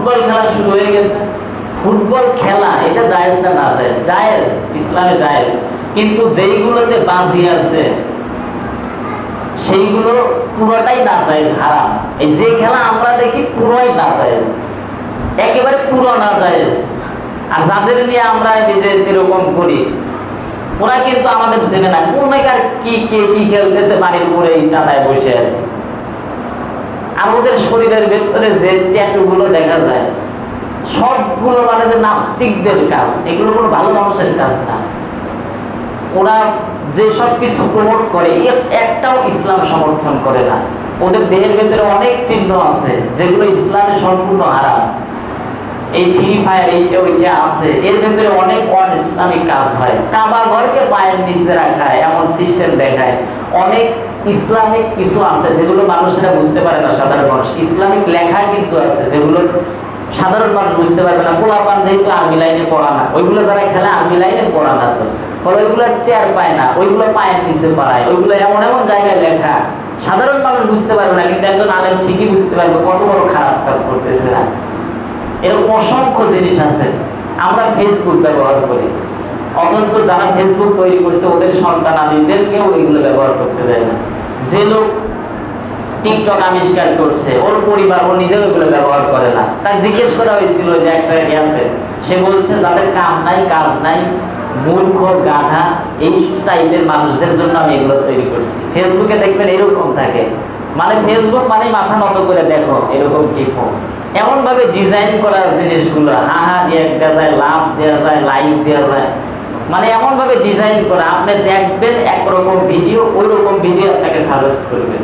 Football খেলা শুরু হয়ে গেছে। ফুটবল খেলা এটা জায়েজ না না জায়েজ? জায়েজ, ইসলামে জায়েজ। কিন্তু যেইগুলোতে বাজি আছে সেইগুলো পুরোটাই না জায়েজ, হারাম। এই যে খেলা আমরা দেখি পুরোই না জায়েজ, একেবারে পুরো না জায়েজ। আর যাদের নিয়ে আমরা নিজে এরকম করি ওরা কিন্তু আমাদের চেনে না, কোন জায়গার কি কে কি খেলতেছে বাড়ির উপরে টানায় বসে আছে। আর ওদের শরীরের ভেতরে যে ট্যাটু গুলো দেখা যায় সবগুলো মানে যে নাস্তিকদের কাজ, এগুলো কোনো ভালো মানুষের কাজ না। ওরা যে সব কিছু প্রমোট করে একটাও ইসলাম সমর্থন করে না। ওদের দেহের ভেতরে অনেক চিহ্ন আছে যেগুলো ইসলামে সম্পূর্ণ হারাম। এই ফ্রি ফায়ার এইটা ওইটা আছে, এর ভেতরে অনেক অন ইসলামিক কাজ হয়। কাবা ঘরকে পায়ের নিচে রাখা এমন সিস্টেম দেখায়। অনেক ইসলামিক কিছু আছে যেগুলো মানুষেরা বুঝতে পারে না, সাধারণ মানুষ। ইসলামিক লেখা কিন্তু আছে যেগুলো সাধারণ মানুষ বুঝতে পারবে না। পোলাপান যেহেতু আর্মি লাইনে পড়া না, ওইগুলো যারা খেলে আর্মি লাইনে পড়া না, তো ফলে ওইগুলো চেয়ার পায় না, ওইগুলো পায়ের নিচে পায়। ওইগুলো এমন এমন জায়গায় লেখা সাধারণ মানুষ বুঝতে পারবে না, কিন্তু একজন আলেম ঠিকই বুঝতে পারবে কত বড় খারাপ কাজ করতেছে না। এরকম অসংখ্য জিনিস আছে। আমরা ফেসবুক ব্যবহার করি, অথচ যারা ফেসবুক তৈরি করেছে ওদের সন্তান আদিদেরকেও এগুলো ব্যবহার করতে দেয় না। যে লোক টিকটক আবিষ্কার করছে ওর পরিবার, ও নিজেও এগুলো ব্যবহার করে না। তার জিজ্ঞেস করা হয়েছিল যে একটা জ্ঞানতে, সে বলছে যাদের কাম নাই কাজ নাই, মূর্খ গাধা, এই টাইপের মানুষদের জন্য আমি এগুলো তৈরি করছি। ফেসবুকে দেখবেন এরকম থাকে, মানে ফেসবুক মানে মাথা নত করে দেখো এরকম টিপো। এমন ভাবে ডিজাইন করা জিনিসগুলো, হাহা দেওয়া যায়, লাভ দেওয়া যায়, লাইক দেওয়া যায়, মানে এমন ভাবে ডিজাইন করা আপনি দেখবেন একরকম ভিডিও, ওই রকম ভিডিও আপনাকে সাজেস্ট করবে।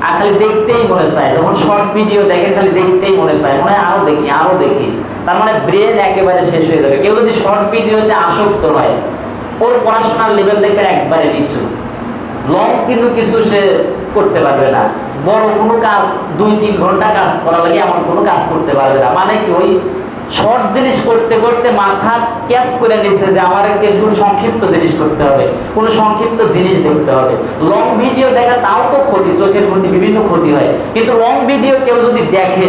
আর খালি দেখতেই মনে চায়, যখন শর্ট ভিডিও দেখেন খালি দেখতেই মনে চায়, মনে হয় আরো দেখি আরো দেখি। তার মানে ব্রেন একেবারে শেষ হয়ে যাবে। কেউ যদি শর্ট ভিডিওতে আসক্ত হয় ওর পড়াশোনার লেভেল দেখবেন একবারে নিচু। লং কিন্তু কিছু সে করতে পারবে না। বড় কোনো কাজ 2-3 ঘন্টা কাজ করা লাগে এমন কোনো কাজ করতে পারবে না। মানে কি ওই শর্ট জিনিস করতে করতে মাথা ক্যাচ করে নিচ্ছে যে আমার একটু সংক্ষিপ্ত জিনিস করতে হবে, কোনো সংক্ষিপ্ত জিনিস দেখতে হবে। লং ভিডিও দেখা তাও তো ক্ষতি, চোখের ক্ষতি, বিভিন্ন ক্ষতি হয়। কিন্তু লং ভিডিও কেউ যদি দেখে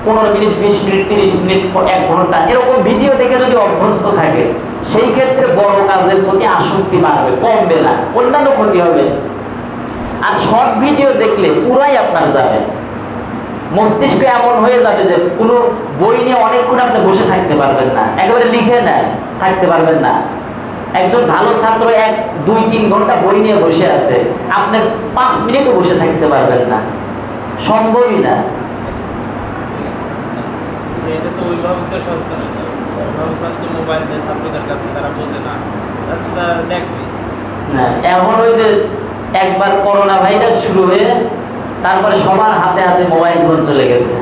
15 মিনিট, 20 মিনিট, 30 মিনিট, 1 ঘন্টা এরকম ভিডিও দেখে যদি অভ্যস্ত থাকে, সেই ক্ষেত্রে বড় কাজের প্রতি আসক্তি বাড়বে, কমবে না, অন্যান্য ক্ষতি হবে। আর শর্ট ভিডিও দেখলে পুরাই আপনার যাবে, মস্তিষ্ক এমন হয়ে যাবে যে কোনো বই নিয়ে অনেকক্ষণ আপনি বসে থাকতে পারবেন না, একেবারে লিখে নেন থাকতে পারবেন না। একজন ভালো ছাত্র 1-2-3 ঘন্টা বই নিয়ে বসে আছে, আপনি 5 মিনিটও বসে থাকতে পারবেন না, সম্ভবই না। এটা তো অভিভাবকদের সচেতনতা, অভিভাবকরা তো মোবাইল দিয়ে ছাত্রদের কাছে তারা বোঝে না, তারা দেখবে না। এখন ওই যে একবার করোনা ভাইরাস শুরু হয়ে তারপরে সবার হাতে হাতে মোবাইল ফোন চলে গেছে।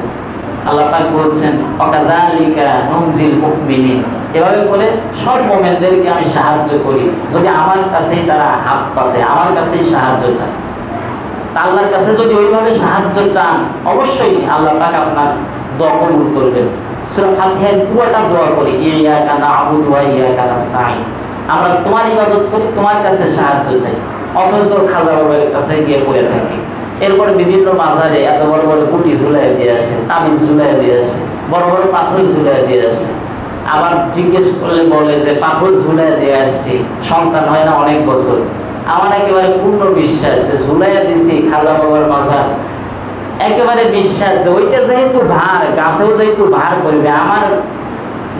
আল্লাহ পাক বলছেন ওয়াকাযালিকা নুনজিল মুমিনিন, এভাবে করে সব মুমিনদেরকে আমি সাহায্য করি যদি আমার কাছেই তারা হাত পাতে, আমার কাছেই সাহায্য চায়। আল্লাহর কাছে যদি ওইভাবে সাহায্য চান অবশ্যই আল্লাহ পাক আপনার দোয়া কবুল করবেন। সূরা ফাতিহার পুরোটা দোয়া করি, ইয়াকা না'বুদু ওয়া ইয়াকা নাস্তাঈন, আমরা তোমার ইবাদত করি, তোমার কাছে সাহায্য চাই, অথচ খাজা বাবার কাছে গিয়ে পড়ে থাকি। এরপরে বিভিন্ন বাজারে এত বড় বড় গুটি ঝুলাই দিয়ে আসে, তাবিজ ঝুলাই দিয়ে আসে, বড় বড় পাথর ঝুলাই দিয়ে আসে। আবার জিজ্ঞেস করলে বলে যে পাথর ঝুলাই দিয়ে আসছি, সন্তান হয় না অনেক বছর। আমার একেবারে পূর্ণ বিশ্বাস যে ঝুলাইয়া দিছি খাজা বাবার মাজার, একেবারে বিশ্বাস যে ওইটা যেহেতু ভার, গাছেও যেহেতু ভার করবে, আমার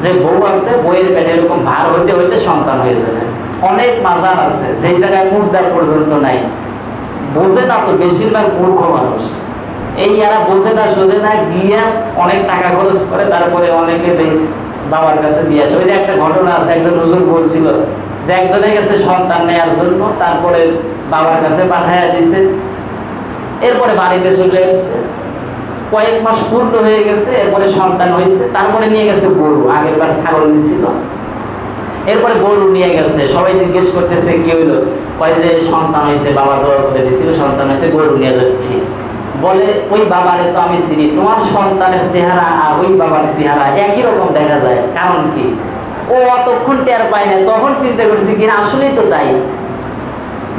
যে বউ আছে বইয়ের পেটে এরকম ভার হইতে হইতে সন্তান হয়ে যাবে। অনেক মাজার আছে যেই জায়গায় মুদ্রা পর্যন্ত নাই, বোঝে না তো বেশিরভাগ মূর্খ মানুষ। এই এরা বোঝে না সোঝে না গিয়া অনেক টাকা খরচ করে, তারপরে অনেকে বাবার কাছে দিয়ে আসে। ওই যে একটা ঘটনা আছে, একজন হুজুর বলছিল যে একজনের কাছে সন্তান নেওয়ার জন্য তারপরে বাবার কাছে পাঠাইয়া দিছে, এরপরে বাড়িতে চলে এসছে, কয়েক মাস পূর্ণ হয়ে গেছে, এরপরে সন্তান হয়েছে, তারপরে নিয়ে গেছে গরু, আগের বার ছাগল দিয়েছিল, এরপরে গরু নিয়ে গেছে। সবাই জিজ্ঞেস করতেছে কি হইলো, কয় যে সন্তান হয়েছে, বাবা দোয়া করে দিয়েছিল, সন্তান হয়েছে, গরু নিয়ে যাচ্ছি। বলে ওই বাবারে তো আমি চিনি, তোমার সন্তানের চেহারা আর ওই বাবার চেহারা একই রকম দেখা যায়, কারণ কি? ও অতক্ষণ টের পায় না, তখন চিন্তা করছি কিনা আসলেই তো তাই।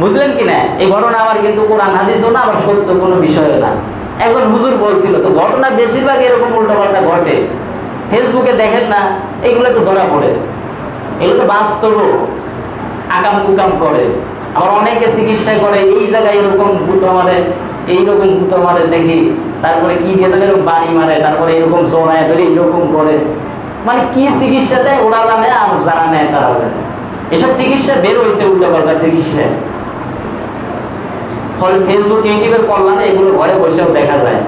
বুঝলেন কিনা? এই ঘটনা আমার কিন্তু কোরআন হাদিসও না, আবার সত্য কোনো বিষয়ও না। একজন হুজুর বলছিল, তো ঘটনা বেশিরভাগ এরকম উল্টোপাল্টা ঘটে। ফেসবুকে দেখেন না, এগুলো তো ধরা পড়ে, এগুলো তো বাস্তব আকাম কুকাম করে। আবার অনেকে চিকিৎসা করে, এই জায়গায় এরকম গুঁতো মারে, এইরকম গুঁতো মারে দেখি, তারপরে কি দিয়ে দিলে এরকম বাড়ি মারে, তারপরে এরকম জড়ায় ধরে এরকম করে, মানে কি চিকিৎসা দেয় ওরা জানে, আর যারা নেয় তারা জানে। এসব চিকিৎসা বের হয়েছে, উল্টাপাল্টা চিকিৎসা। ফলে ফেসবুক ইউটিউবের কল্যাণে এগুলো ঘরে বসেও দেখা যায়,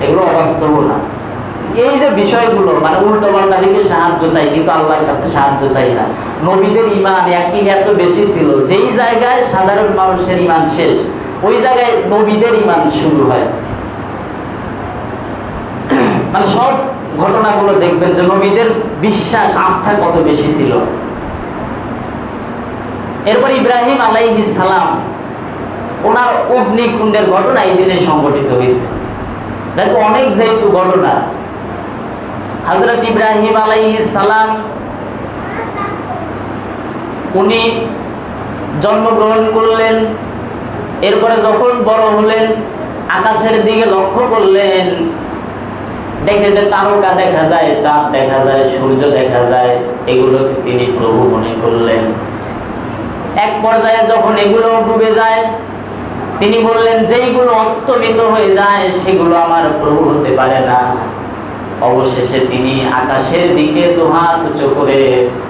এগুলো অবাস্তব না। এই যে বিষয়গুলো মানে উল্টো পাল্টা দিকে সাহায্য চাই, কিন্তু আল্লাহর কাছে সাহায্য চাই না। নবীদের ঈমান একই এত বেশি ছিল, যেই জায়গায় সাধারণ মানুষের ঈমান শেষ, ওই জায়গায় নবীদের ঈমান শুরু হয়। মানে সব ঘটনাগুলো দেখবেন যে নবীদের বিশ্বাস আস্থা কত বেশি ছিল। এরপর ইব্রাহিম আলাইহিস সালাম, ওনার অগ্নিকুণ্ডের ঘটনা এই দিনে সংঘটিত হয়েছে। দেখো অনেক যেহেতু ঘটনা, হযরত ইব্রাহিম আলাইহিস সালাম উনি জন্মগ্রহণ করলেন। এরপরে যখন বড় হলেন, আকাশের দিকে লক্ষ্য করলেন, দেখে যে তারকা দেখা যায়, চাঁদ দেখা যায়, সূর্য দেখা যায়, এগুলোকে তিনি প্রভু মনে করলেন। এক পর্যায়ে যখন এগুলো ডুবে যায়, তিনি বললেন যেইগুলো অস্তমিত হয়ে যায় সেগুলো আমার প্রভু হতে পারে না। অবশেষে তিনি আকাশের দিকে দুহাত উঁচু করে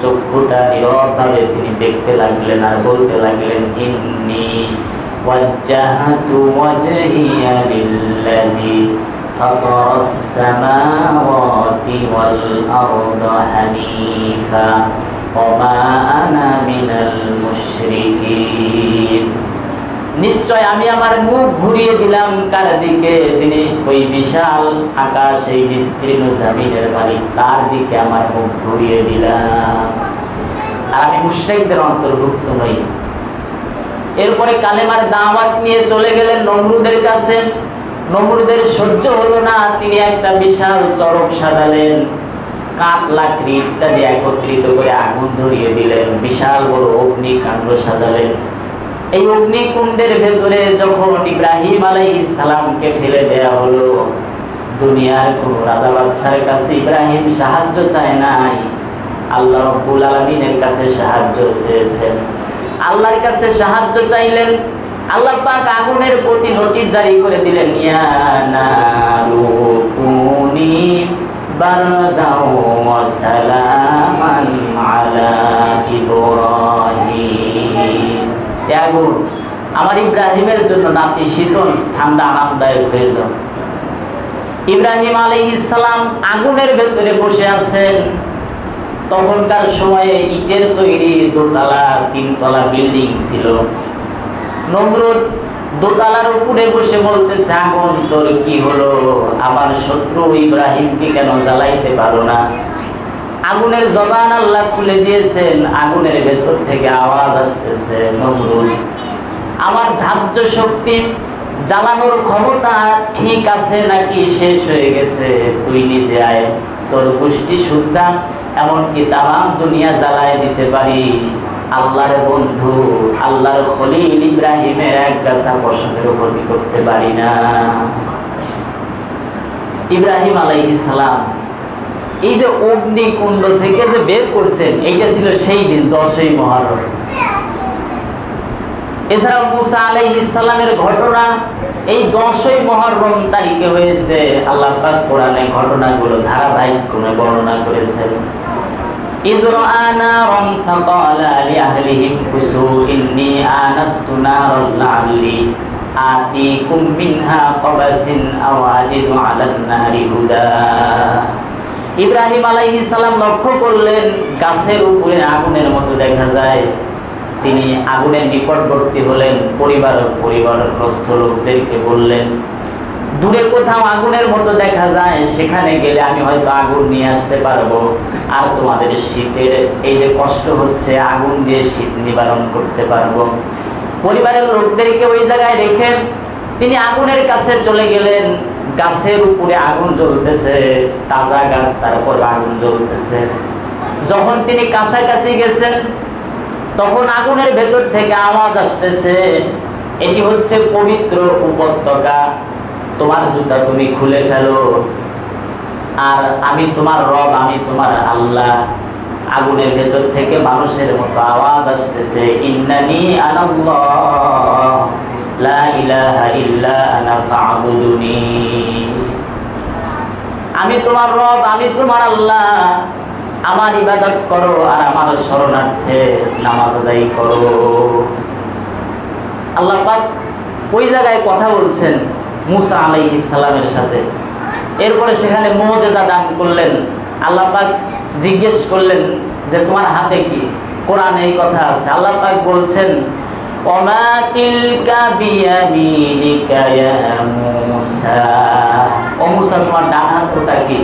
চক্ষুটা নীরবভাবে তিনি দেখতে লাগলেন আর বলতে লাগলেন, ইন্নী ওয়াজ্জাহতু ওয়াজহিয়া লিল্লাযী ফাতারাস সামাওয়াতি ওয়াল আরদা হানিফা ওয়া মা আনা মিনাল মুশরিকিন। নিশ্চয় আমি আমার মুখ ঘুরিয়ে দিলাম কার দিকে, যিনি ওই বিশাল আকাশ, এই বিস্তীর্ণ জমিনের মালিক, তার দিকে আমার মুখ ঘুরিয়ে দিলাম, আর আমি মুশরিকদের অন্তর্ভুক্ত নই। এরপরে কালেমার দাওয়াত নিয়ে চলে গেলেন নমরুদের কাছে। নমরুদের সহ্য হলো না, তিনি একটা বিশাল চরক সাজালেন, কাঠ লাকড়ি ইত্যাদি একত্রিত করে আগুন ধরিয়ে দিলেন, বিশাল বড় অগ্নিকাণ্ড সাজালেন। এই অগ্নিকুণ্ডের ভেতরে যখন ইব্রাহিম আলাইহিস সালামকে ফেলে দেয়া হলো, দুনিয়ার কোন রাজা বাদশার কাছে ইব্রাহিম সাহায্য চায় নাই, আল্লাহ রাব্বুল আলামিনের কাছে সাহায্য চেয়েছেন। আল্লাহর কাছে সাহায্য চাইলেন, আল্লাহ পাক আগুনের প্রতি নোটিশ জারি করে দিলেন, ইয়া নারু কুনি বারদাও ওয়া সালামান আলা ইব্রাহিম। আগুন আমার ইব্রাহিমের জন্য নাতিশীতোষ্ণ ঠান্ডা আরামদায়ক হয়ে যাও। ইব্রাহিম আলাইহিস সালাম আগুনের ভেতরে বসে আছেন। তখনকার সময়ে ইটের তৈরি দোতলা তিনতলা বিল্ডিং ছিল। নমরুদ দোতলার উপরে বসে বলতেছে, আগুন তোর কি হলো? আমার শত্রু ইব্রাহিমকে কেন জ্বালাইতে পারো না? আগুনের জবান আল্লাহ খুলে দিয়েছেন, আগুনের ভেতর থেকে আওয়াজ আসতেছে, নমরুদ আমার ধার্য শক্তি জ্বালানোর ক্ষমতা ঠিক আছে নাকি শেষ হয়ে গেছে? তুই নিজে আয়, তোর গোষ্ঠী সুদ্ধা এমনকি তামাম দুনিয়া জ্বালায় দিতে পারি। আল্লাহর বন্ধু আল্লাহর খলিল ইব্রাহিমের এক গাছা পশমের ক্ষতি করতে পারি না। ইব্রাহিম আলাইহিস সালাম এই যে অগ্নিকুণ্ড থেকে যে বের করছেন, এইটা ছিল সেই দিন 10ই মুহররম। এছাড়াও মুসা আলাইহিস সালামের ঘটনা এই 10ই মুহররম তারিখে হয়েছে। আল্লাহ পাক কোরআনে ঘটনাগুলো ধারাবাহিক ক্রমে বর্ণনা করেছেন। ইযরা নারান ফাকালা লিআহলিহিম কুসু ইন্নী আনাস্তু নারান লাআল্লি আতিকুম মিনহা ক্বাবাসিন আও আজিদু আলান নারি হুদা। ইব্রাহিম আলাইহিস সালাম লক্ষ্য করলেন গাছের উপরে আগুনের মতো দেখা যায়। তিনি আগুনের নিকটবর্তী হলেন, পরিবারগ্রস্ত লোকদেরকে বললেন, দূরে কোথাও আগুনের মতো দেখা যায়, সেখানে গেলে আমি হয়তো আগুন নিয়ে আসতে পারবো, আর তোমাদের শীতের এই যে কষ্ট হচ্ছে আগুন দিয়ে শীত নিবারণ করতে পারবো। পরিবারের লোকদেরকে ওই জায়গায় রেখে তিনি আগুনের কাছে চলে গেলেন। গাছের উপরে আগুন জ্বলতেছে, তাজা গাছ, তারপর আগুন জ্বলতেছে। যখন তিনি কাছাকাছি গেছেন তখন আগুনের ভেতর থেকে আওয়াজ আসতেছে, এটি হচ্ছে পবিত্র উপত্যকা, তোমার জুতা তুমি খুলে ফেলো। আর আমি তোমার রব, আমি তোমার আল্লাহ। আগুনের ভেতর থেকে মানুষের মতো আওয়াজ আসতেছে, ইন্নানি আনাল্লাহ লা ইলাহা ইল্লা আনা ফা'বুদুনি। আমি তোমার রব, আমি তোমার আল্লাহ, আমার ইবাদত করো আর আমার শরণার্থে নামাজ আদায় করো। আল্লাহ পাক ওই জায়গায় কথা বলছেন মুসা আলাইহিস সালামের সাথে। এরপরে সেখানে মুজিজা দান করলেন। আল্লাহ পাক জিজ্ঞেস করলেন যে তোমার হাতে কি? কোরআনে এই কথা আছে। আল্লাহ পাক বলছেন, ওমা তিলকা বিয়ামিনিকা ইয়া মুসা। ও মুসা, তোমার ডান হাত ওটা কি?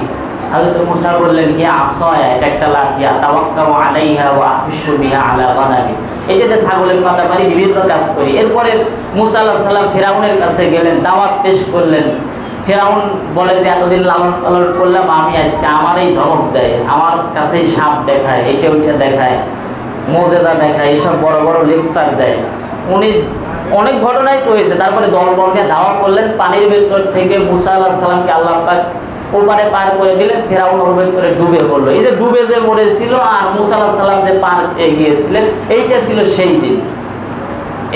হযরত মুসা বললেন, কি আসয়া, এটা একটা লাঠি, তাওয়াক্কাউ আলাইহা ওয়া আহশু বিহা আলা গানামি। এটাতে ছাগলের পাতা পারি, বিভিন্ন কাজ করি। এরপরে মুসা আলাইহিস সালাম ফিরাউনের কাছে গেলেন, দাওয়াত পেশ করলেন। ফিরাউন বলে যে এতদিন লালন পালন করলাম, আমি আজকে আমারই ধমক দেয়, আমার কাছেই সাপ দেখায়, এইটা ওইটা দেখায়, মুজিজা দেখায়, এইসব বড় বড় লেকচার দেয়। উনি অনেক ঘটনাই তো হয়েছে। তারপরে দলবলকে ধাওয়া করলেন, পানির ভেতর থেকে মুসা আলাইহিস সালামকে আল্লাহ পাক ওপারে পার করে দিলেন। ফিরাউন ওর ভেতরে ডুবে পড়লো। এই যে ডুবে যে মরেছিল আর মুসা আলাইহিস সালাম যে পার পেয়ে গিয়েছিলেন, এইটা ছিল সেই দিন।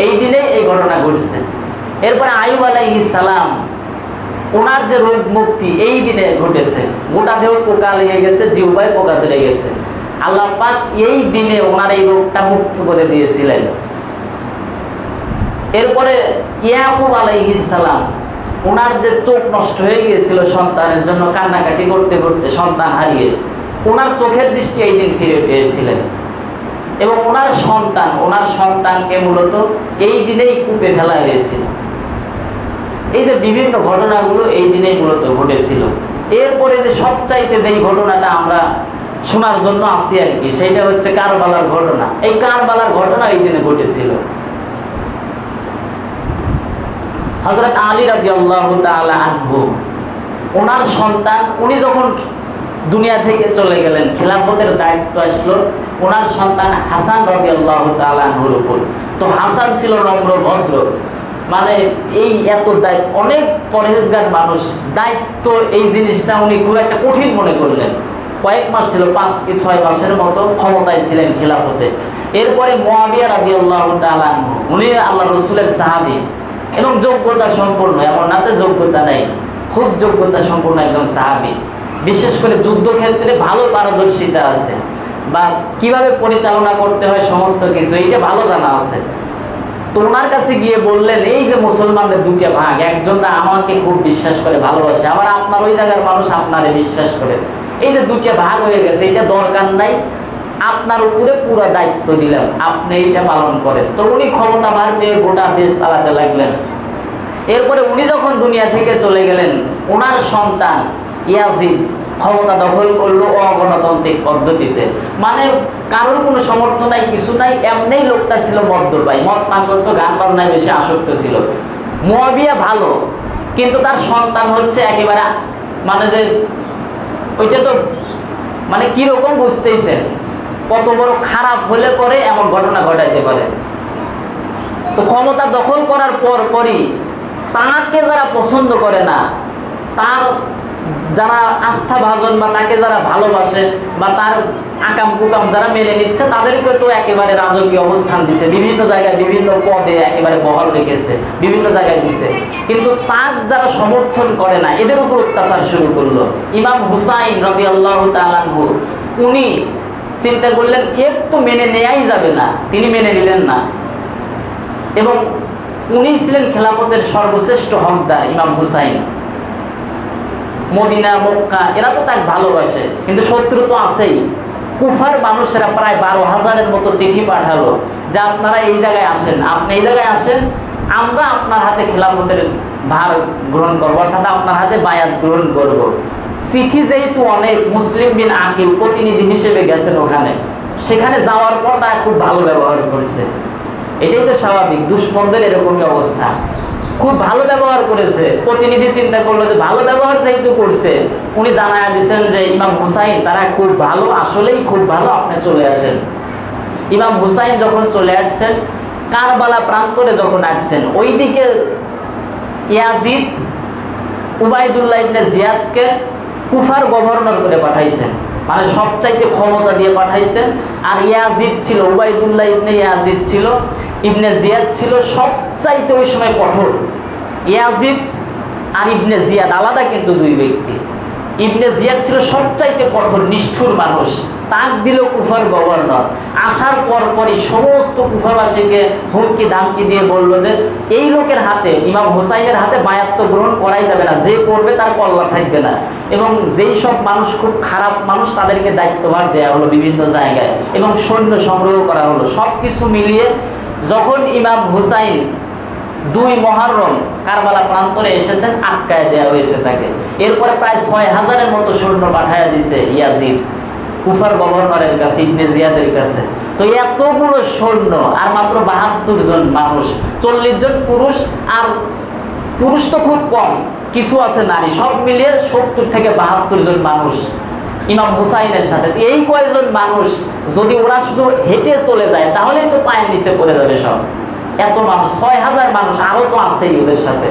এই দিনেই এই ঘটনা ঘটছে। এরপরে আইয়ুব আলাইহিস সালাম, ওনার যে রোগ মুক্তি এই দিনে ঘটেছে। গোটা দেহ পোকা লেগে গেছে, জিহ্বায় পোকা ধরে গেছে। আল্লাহ পাক এই দিনে ওনার এই রোগটা মুক্ত করে দিয়েছিলেন। এরপরে ইয়াকুব আলাইহিস সালাম, ওনার যে চোখ নষ্ট হয়ে গিয়েছিল সন্তানের জন্য, কান্নাকাটি করতে করতে সন্তান হারিয়ে, ওনার চোখের দৃষ্টি এই দিন ফিরে পেয়েছিলেন। এবং ওনার সন্তানকে মূলত এই দিনেই কূপে ফেলা হয়েছিল। এই যে বিভিন্ন ঘটনাগুলো এই দিনেই মূলত ঘটেছিল। এরপরে যে সবচাইতে যেই ঘটনাটা আমরা শোনার জন্য আসি আর কি, সেইটা হচ্ছে কারবালার ঘটনা। এই কারবালার ঘটনা এই দিনে ঘটেছিল। হযরত আলী রাদিয়াল্লাহু তাআলা আনহু, ওনার সন্তান, উনি যখন দুনিয়া থেকে চলে গেলেন, খেলাফতের দায়িত্ব আসলো ওনার সন্তান হাসান রাদিয়াল্লাহু তাআলা আনহুর উপর। তো হাসান ছিল নম্র ভদ্র, মানে এই এত দায়িত্ব, অনেক পরহেজগার মানুষ, দায়িত্ব এই জিনিসটা উনি খুব একটা কঠিন মনে করলেন। কয়েক মাস ছিল, 5 কি 6 মাসের মতো ক্ষমতায় ছিলেন খেলাফতে। এরপরে মুআবিয়া রাদিয়াল্লাহু তাআলা আনহু, উনি আল্লাহ রাসূলের সাহাবী এবং যোগ্যতা সম্পন্ন, এমন না যে যোগ্যতা নাই, খুব যোগ্যতা সম্পন্ন একজন সাহাবী। বিশেষ করে যুদ্ধক্ষেত্রে ভালো পারদর্শিতা আছে, বা কিভাবে পরিচালনা করতে হয় সমস্ত কিছু এইটা ভালো জানা আছে। তো ওনার কাছে গিয়ে বললেন, এই যে মুসলমানদের দুটো ভাগ, একজনরা আমাকে খুব বিশ্বাস করে ভালোবাসে, আবার আপনার ওই জায়গার মানুষ আপনারে বিশ্বাস করে, এই যে দুটো ভাগ হয়ে গেছে, এটা দরকার নাই, আপনার উপরে পুরো দায়িত্ব দিলাম, আপনি এইটা পালন করেন। তো উনি ক্ষমতা ভার পেয়ে গোটা দেশ চালাতে লাগলেন। এরপরে উনি যখন দুনিয়া থেকে চলে গেলেন, ওনার সন্তান ইয়াজিদ ক্ষমতা দখল করলো অগণতান্ত্রিক পদ্ধতিতে, মানে কারোর কোনো সমর্থন নাই, কিছু নাই, এমনিই লোকটা ছিল মদ্যপায়ী, মদ পান করতো, গান বাজনায় বেশি আসক্ত ছিল। মুআবিয়া ভালো, কিন্তু তার সন্তান হচ্ছে একেবারে, মানে যে ওইটা তো মানে কিরকম বুঝতেইছেন, কত বড় খারাপ হলে পরে এমন ঘটনা ঘটাইতে পারে। তো ক্ষমতা দখল করার পরই তাকে যারা পছন্দ করে না, তার যারা আস্থাভাজন বা তাকে যারা ভালোবাসে বা তার আকাম কুকাম যারা মেনে নিচ্ছে, তাদেরকে তো একেবারে রাজকীয় অবস্থান দিছে, বিভিন্ন জায়গায় বিভিন্ন পদে একেবারে বহাল রেখেছে, বিভিন্ন জায়গায় দিচ্ছে। কিন্তু তার যারা সমর্থন করে না, এদের উপর অত্যাচার শুরু করলো। ইমাম হুসাইন রাদিয়াল্লাহু তাআলা আনহু, উনি চিন্তা করলেন একটু মেনে নেয়াই যাবে না, তিনি মেনে নিলেন না। এবং উনি ছিলেন খেলাফতের সর্বশ্রেষ্ঠ হকদার ইমাম হুসাইন। মদিনা, মক্কা এরা তো তাকে ভালোবাসে, কিন্তু শত্রু তো আছেই। কুফার মানুষেরা প্রায় 12,000-এর মতো চিঠি পাঠালো যে আপনারা এই জায়গায় আসেন, আপনি এই জায়গায় আসেন, আমরা আপনার হাতে খেলাফতের ভার গ্রহণ করবো, অর্থাৎ আপনার হাতে বায়াত গ্রহণ করব। চিঠি যেহেতু অনেক, মুসলিম বিন আকিল প্রতিনিধি হিসেবে গেছেন ওখানে, সেখানে যাওয়ার পর তারা খুব ভালো ব্যবহার করছে। এটাই তো স্বাভাবিক, দুশ্মনদের এরকমই অবস্থা, খুব ভালো ব্যবহার করেছে। প্রতিনিধি চিন্তা করলো যে ভালো ব্যবহার যেহেতু করছে, উনি জানায় দিচ্ছেন যে ইমাম হুসাইন তারা খুব ভালো, আসলেই খুব ভালো, আপনি চলে আসেন। ইমাম হুসাইন যখন চলে আসছেন, কারবালা প্রান্তরে যখন আসছেন, ওইদিকে ইয়াজিদ উবাইদুল্লাহ ইবনে জিয়াদকে কুফার গভর্নর করে পাঠাইছেন, মানে সবচাইতে ক্ষমতা দিয়ে পাঠাইছেন। আর ইয়াজিদ ছিল, উবাইদুল্লাহ ইবনে ইয়াজিদ ছিল, ইবনে জিয়াদ ছিল সবচাইতে ওই সময় কঠোর। ইয়াজিদ আর ইবনে জিয়াদ আলাদা কিন্তু দুই ব্যক্তি। ইবনে জিয়াদ ছিল সবচাইতে কঠোর নিষ্ঠুর মানুষ, তাক দিল কুফার গভর্নর। আসার পরই সমস্ত কুফারবাসীকে হুমকি ধামকি দিয়ে বললো যে এই লোকের হাতে, ইমাম হুসাইনের হাতে বায়াত তো গ্রহণ করাই যাবে না, যে করবে তার কল্যাণ থাকবে না। এবং যেই সব মানুষ খুব খারাপ মানুষ তাদেরকে দায়িত্বভার দেওয়া হলো বিভিন্ন জায়গায়, এবং সৈন্য সংগ্রহ করা হলো। সব কিছু মিলিয়ে যখন ইমাম হুসাইন 2 মুহররম কারবালা প্রান্তরে এসেছেন, আটকায় দেওয়া হয়েছে তাকে। এরপরে প্রায় 6000-এর মতো সৈন্য পাঠায় দিছে ইয়াজিদ কুফার গভর্নরের কাছে, ইবনে জিয়াদের কাছে। তো এতগুলো সৈন্য আর মাত্র 72 জন মানুষ, 40 জন পুরুষ, আর পুরুষ তো খুব কম, কিছু আছে নারী, সব মিলিয়ে 70 থেকে 72 জন মানুষ ইমাম হুসাইনের সাথে। এই কয়েকজন মানুষ যদি ওরা শুধু হেঁটে চলে যায় তাহলেই তো পায়ের নিচে পড়ে যাবে সব। এত মানুষ, 6000 মানুষ আরো তো আছেই ওদের সাথে।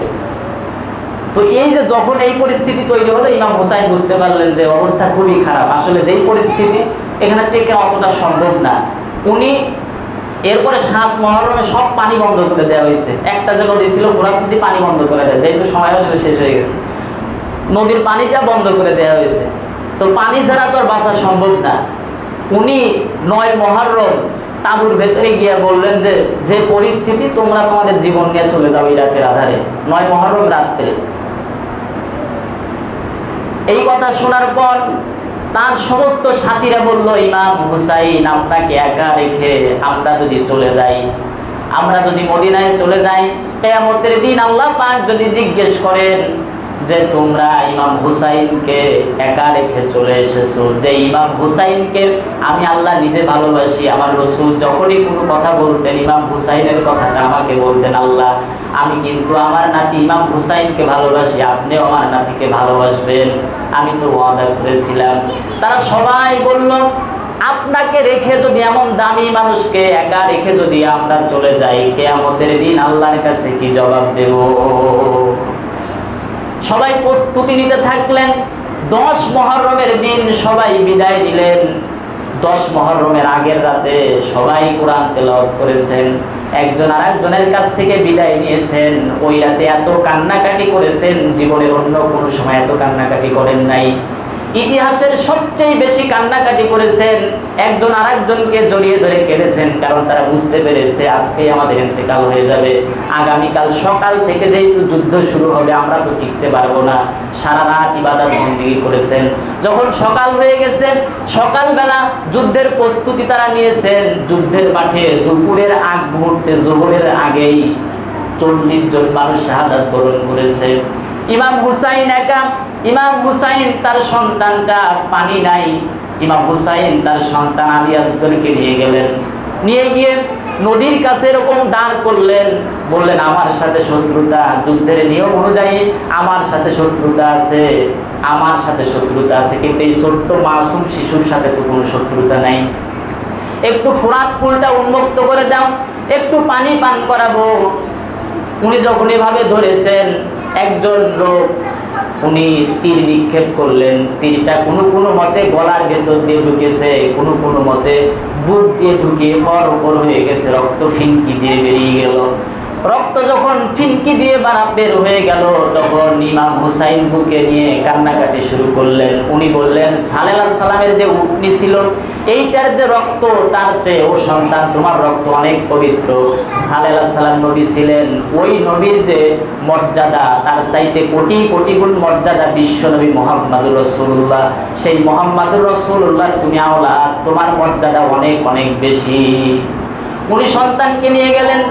তো এই যে যখন এই পরিস্থিতি তৈরি হলো, ইমাম হুসাইন বুঝতে পারলেন যে অবস্থা খুবই খারাপ। আসলে যেই পরিস্থিতি, এখানে টেকে অতটা সম্ভব না। উনি এরপরে 7 মুহররমে সব পানি বন্ধ করে দেওয়া হয়েছে। একটা যে নদী ছিল পুরাপুরি পানি বন্ধ করে দেয়, যেহেতু সময় আসলে শেষ হয়ে গেছে, নদীর পানিটা বন্ধ করে দেওয়া হয়েছে। তো পানি ছাড়া তো আর বাঁচা সম্ভব না। উনি 9 মুহররম তাঁবুর ভেতরে গিয়ে বললেন যে যে পরিস্থিতি, তোমরা তোমাদের জীবন নিয়ে চলে যাও এই রাতের আধারে। 9 মুহররম রাত্রে এই কথা শোনার পর তার সমস্ত সাথীরা বলল, ইমাম হুসাইন আপনাকে একা রেখে আমরা যদি চলে যাই, আমরা যদি মদিনায় চলে যাই, কিয়ামতের দিন আল্লাহ পাক যদি জিজ্ঞেস করেন যে তোমরা ইমাম হুসাইনকে একা রেখে চলে এসেছো, যে ইমাম হুসাইনকে আমি আল্লাহ নিজে ভালোবাসি, আমার রাসূল যখনই কোনো কথা বলতেন ইমাম হুসাইনের কথাটা আমাকে বলতেন, আল্লাহ আমি কিন্তু আমার নাতি ইমাম হুসাইনকে ভালোবাসি, আপনিও আমার নাতিকে ভালোবাসবেন, আমি তো ওয়াদা করেছিলাম। তারা সবাই বলল, আপনাকে রেখে যদি, এমন দামি মানুষকে একা রেখে যদি আমরা চলে যাই, কিয়ামতের দিন আল্লাহর কাছে কি জবাব দেব? সবাই প্রস্তুতি নিতে থাকলেন। 10 মুহররমের দিন সবাই বিদায় নিলেন। 10 মুহররমের আগের রাতে সবাই কোরআন তেলাওয়াত করেছেন, একজন আরেকজনের কাছ থেকে বিদায় নিয়েছেন। ওই রাতে এত কান্নাকাটি করেছেন, জীবনের অন্য কোনো সময় এত কান্নাকাটি করেন নাই। ইতিহাসের সবচেয়ে বেশি কান্নাকাটি করেছেন, একজন আরেকজনকে জড়িয়ে ধরে কেঁদেছেন, কারণ তারা বুঝতে পেরেছে আজকেই আমাদের ইন্তেকাল হয়ে যাবে। আগামীকাল সকাল থেকে যেহেতু যুদ্ধ শুরু হবে, আমরা তো টিকতে পারবো না। সারা রাত ইবাদত বন্দেগী করেছেন। যখন সকাল হয়ে গেছে, সকালবেলা যুদ্ধের প্রস্তুতি তারা নিয়েছেন। যুদ্ধের মাঠে দুপুরের আগ মুহূর্তে, যোহরের আগেই 40 জন মানুষ শাহাদাত বরণ করেছে। ইমাম হুসাইন একা। ইমাম হুসাইন তার সন্তানটা, পানি নাই, ইমাম হুসাইন তার সন্তান আলী আসগরকে নিয়ে গেলেন। নিয়ে গিয়ে নদীর কাছে এরকম দাঁড় করলেন, বললেন আমার সাথে শত্রুতা, যুদ্ধের নিয়ম অনুযায়ী আমার সাথে শত্রুতা আছে, আমার সাথে শত্রুতা আছে, কিন্তু এই ছোট্ট মাসুম শিশুর সাথে তো কোনো শত্রুতা নাই। একটু ফোরাত কুলটা উন্মুক্ত করে দাও, একটু পানি পান করাবো। উনি যখন এভাবে ধরেছেন, একজন লোক উনি তীর নিক্ষেপ করলেন। তীরটা কোনো মতে গলার ভেতর দিয়ে ঢুকেছে, কোনো মতে বুক দিয়ে ঢুকিয়ে পর ওপর হয়ে গেছে, রক্ত ফিনকি দিয়ে বেরিয়ে গেল। রক্ত যখন ফিনকি দিয়ে বের হয়ে গেল, তখন ইমাম হুসাইন বুকে নিয়ে কান্নাকাটি শুরু করলেন। উনি বললেন, সালেহ আলাইহিস সালামের যে উটনি ছিল, এইটার যে রক্ত, তার চেয়ে ও সন্তান তোমার রক্ত অনেক পবিত্র। সালেহ আলাইহিস সালাম নবী ছিলেন, ওই নবীর যে মর্যাদা, তার চাইতে কোটি কোটি গুণ মর্যাদা বিশ্ব নবী মুহাম্মদুর রাসূলুল্লাহ। সেই মুহাম্মদুর রাসূলুল্লাহ তুমি আওলাদ, তোমার মর্যাদা অনেক অনেক বেশি। উনি সন্তানকে নিয়ে গেলেন,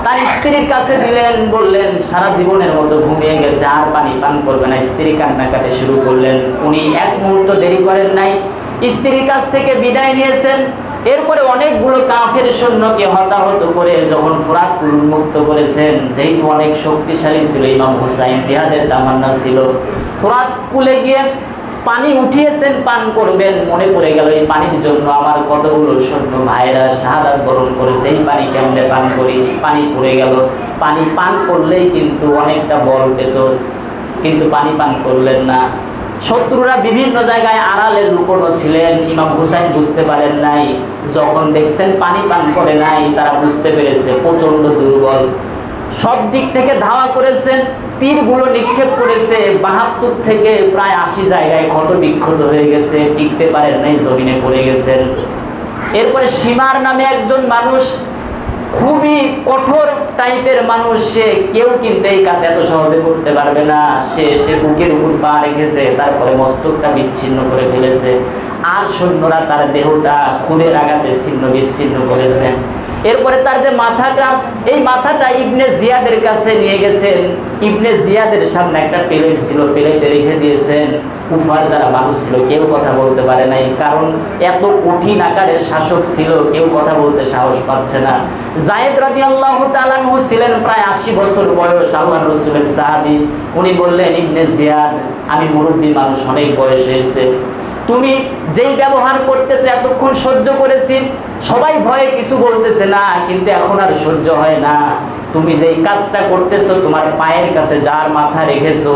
তার স্ত্রীর কাছে দিলেন, বললেন সারা জীবনের মতো ঘুমিয়ে গেছে, আর পানি পান করবে না। স্ত্রী কান্নাকাটি শুরু করলেন। উনি এক মুহূর্ত দেরি করেন নাই, স্ত্রীর কাছ থেকে বিদায় নিয়েছেন। এরপরে অনেকগুলো কাফের সৈন্যকে হতাহত করে যখন ফোরাত উন্মুক্ত করেছেন, যেহেতু অনেক শক্তিশালী ছিল ইমাম হুসাইন, জিহাদের তামান্না ছিল, ফোরাত কুলে গিয়ে পানি উঠিয়েছেন, পান করবেন। মনে পড়ে গেল এই পানির জন্য আমার কতগুলো সৈন্য ভাইরা শাহাদাত বরণ করেছে, এই পানি কেমনে পান করি। পানি পড়ে গেল। পানি পান করলেই কিন্তু অনেকটা বল পেত, কিন্তু পানি পান করলেন না। শত্রুরা বিভিন্ন জায়গায় আড়ালে লুকোনো ছিলেন। ইমাম হুসাইন বুঝতে পারেন নাই। যখন দেখছেন পানি পান করে নাই, তারা বুঝতে পেরেছে প্রচন্ড দুর্বল। সব দিক থেকে ধাওয়া করেছেন, তীরগুলো নিক্ষেপ করেছে। ৭২ থেকে প্রায় ৮০ জায়গায় ক্ষত বিক্ষত হয়ে গেছে, টিকতে পারেন নাই, জমিনে পড়ে গেছেন। এরপরে সীমার নামে একজন মানুষ, খুবই কঠোর টাইপের মানুষ, সে কেউ কিন্তু এই কাজ এত সহজে করতে পারবে না। সে বুকের উপর পা রেখেছে, তারপরে মস্তকটা বিচ্ছিন্ন করে ফেলেছে। আর সৈন্যরা তার দেহটা খুনের আঘাতে ছিন্ন বিচ্ছিন্ন করেছেন। এরপরে তার যে মাথাটা, এই মাথাটা ইবনে জিয়াদের কাছে নিয়ে গেছেন। ইবনে জিয়াদের সামনে একটা প্লেট ছিল, প্লেটে রেখে দিয়েছেন। কুফার যারা মানুষ ছিল কেউ কথা বলতে পারে নাই, কারণ এত কঠিন আকারের শাসক ছিল, কেউ কথা বলতে সাহস পাচ্ছে না। যায়েদ রাদিয়াল্লাহু তাআলা আনহু ছিলেন প্রায় ৮০ বছর বয়স, আল্লাহর রাসূলের সাহাবী। উনি বললেন, ইবনে জিয়াদ, আমি মুরব্বী মানুষ, অনেক বয়স হয়েছে, তুমি যেই ব্যবহার করতেছে এতক্ষণ সহ্য করেছি, সবাই ভয়ে কিছু বলতেছে না, কিন্তু এখন আর সহ্য হয় না। তুমি যেই কাজটা করতেছো, তোমার পায়ের কাছে যার মাথা রেখেছো,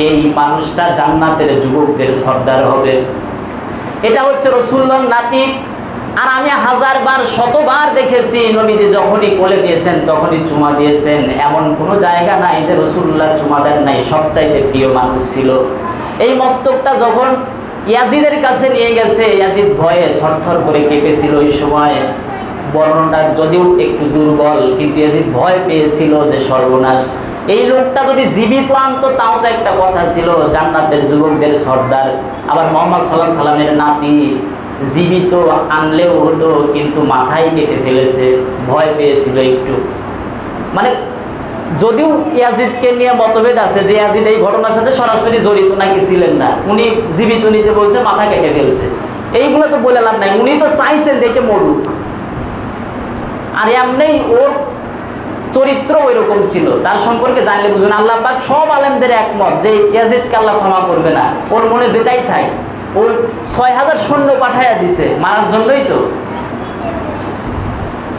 এই মানুষটা জান্নাতের যুবকদের সর্দার হবে। এটা হচ্ছে রাসূলুল্লাহর নাতি। আর আমি ১০০০ বার, শতবার দেখেছি, নবীজি যখনই কোলে দিয়েছেন তখনই চুমা দিয়েছেন। এমন কোনো জায়গা নাই যে রাসূলুল্লাহ চুমা দেন নাই, সবচাইতে প্রিয় মানুষ ছিল। এই মস্তকটা যখন ইয়াজিদের কাছে নিয়ে গেছে, ইয়াজিদ ভয়ে থরথর করে কেঁপেছিল। ওই সময় বর্ণনা যদিও একটু দুর্বল, কিন্তু ইয়াজিদ ভয় পেয়েছিল যে সর্বনাশ, এই লোকটা যদি জীবিত আনতো তাও তো একটা কথা ছিল, জান্নাতের যুবকদের সর্দার, আবার মুহাম্মদ সাল্লাল্লাহু আলাইহি সাল্লামের নাতি, জীবিত আনলেও হতো, কিন্তু মাথায় কেটে ফেলেছে। ভয় পেয়েছিল একটু। মানে যদিও ইয়াজিদকে নিয়ে মতভেদ আছে যে ইয়াজিদ এই ঘটনার সাথে সরাসরি জড়িত নাকি ছিলেন না, উনি জীবিত নিজে বলছে মাথা কেটে ফেলছে। এইগুলো তো বলে লাভ নাই, উনি তো চাইছেন দেখে মরুক। আর এমনি ওর চরিত্র ওই রকম ছিল, তার সম্পর্কে জানলে বুঝবেন। আল্লাহ পাক সব আলেমদের একমত যে ইয়াজিদকে আল্লাহ ক্ষমা করবে না, ওর মনে যেটাই থাক। ও ৬০০০ সৈন্য পাঠাইয়া দিছে মারার জন্যই তো।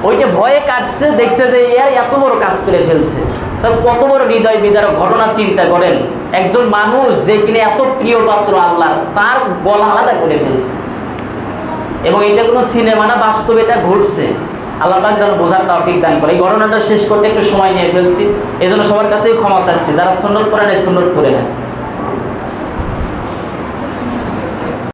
ওইটা ভয়ে কাটছে, দেখছে যে ইয়ার এত বড় কাজ করে ফেলছে, তার কত বড় হৃদয় বিদারক ঘটনা চিন্তা করেন। একজন মানুষ যে কিনা এত প্রিয় পাত্র আল্লাহ, তার গলা আলাদা করে ফেলছে। এবং এটা কোনো সিনেমা না, বাস্তবে এটা ঘটছে। আল্লাহ পাক যেন বোঝার তৌফিক দান করে। এই ঘটনাটা শেষ করতে একটু সময় নিয়ে ফেলছি, এই জন্য সবার কাছেই ক্ষমা চাচ্ছি। যারা সুন্নত করেন, এই সুন্নত করে নেন।